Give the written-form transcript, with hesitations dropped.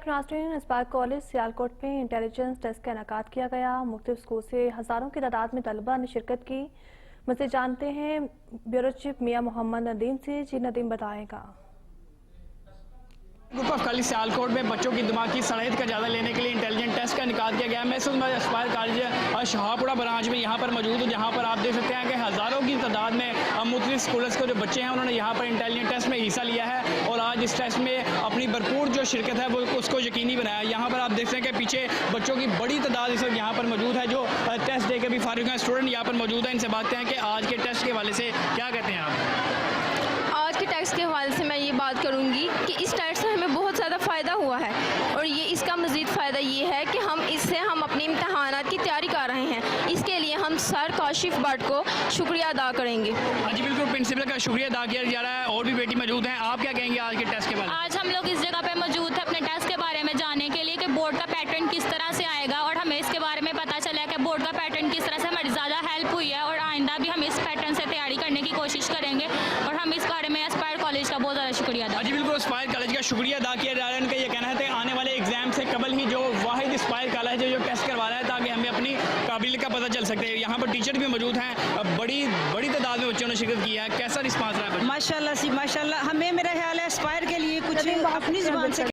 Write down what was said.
Break नाज़रीन, spark college Sialkot में intelligence test का इनेकाद किया गया। मुख्तलिफ स्कूल से हज़ारों की तादाद में तलबा ने शिरकत की। मुझसे जानते हैं ब्यूरो चीफ मियां मोहम्मद नदीम से। जी नदीम बताएगा। ग्रुप ऑफ कॉलेज सियालकोट में बच्चों की दिमाग की सलाहियत का जायजा लेने के लिए इंटेलिजेंट टेस्ट का इनेकाद किया गया। मैं इस वक्त स्पार्क कॉलेज और शाहपुरा ब्रांच में यहाँ पर मौजूद हूँ, जहाँ पर आप देख सकते हैं कि हज़ारों की तादाद में मुख्तलिफ स्कूल्स के जो बच्चे हैं उन्होंने यहाँ पर इंटेलिजेंट टेस्ट में हिस्सा लिया है और आज इस टेस्ट में अपनी भरपूर जो शिरकत है वो उसको यकीनी बनाया। यहाँ पर आप देख सकते हैं कि पीछे बच्चों की बड़ी तादाद इस वक्त यहाँ पर मौजूद है जो टेस्ट दे के भी फारिग हैं। स्टूडेंट यहाँ पर मौजूद है, इनसे बात हैं कि आज के टेस्ट के हवाले से क्या कहते हैं आप? आज के टेस्ट के हवाले से मैं ये बात करूँगी कि इस टेस्ट से हमें बहुत ज़्यादा फ़ायदा हुआ है और ये इसका मज़ीद फ़ायदा ये है कि हम अपने इम्तहानात की तैयारी कर रहे हैं। इसके लिए हम सर काशिफ भट्ट को शुक्रिया अदा करेंगे। हाँ जी बिल्कुल, प्रिंसिपल का शुक्रिया अदा किया जा रहा है। और भी बेटी मौजूद हैं, आप क्या कहेंगे आज के टेस्ट के बारे में? आज हम लोग इस जगह पे मौजूद थे अपने टेस्ट के बारे में जानने के लिए कि बोर्ड का पैटर्न किस तरह से आएगा और हमें इसके बारे में पता चला कि बोर्ड का पैटर्न किस तरह से हमारी ज़्यादा हेल्प हुई है और आइंदा भी हम इस पैटर्न से तैयारी करने की कोशिश करेंगे और हम इस बारे में एस्पायर कॉलेज का बहुत ज़्यादा शुक्रिया अदा। जी बिल्कुल, एस्पायर कॉलेज का शुक्रिया अदा किया जा रहा है। उनका ये कहना है कि आने वाले एग्जाम से कबल ही जो वाहिद एस्पायर कॉलेज है जो टेस्ट करवा रहा है ताकि हमें अपनी काबिलियत का पता चल सकते हैं। यहाँ पर टीचर भी मौजूद हैं, बड़ी तादाद में बच्चों ने शिरकत की है। कैसा रिस्पांस रहा है? माशाल्लाह हमें मेरा ख्याल है एस्पायर के लिए कुछ अपनी ज़ुबान से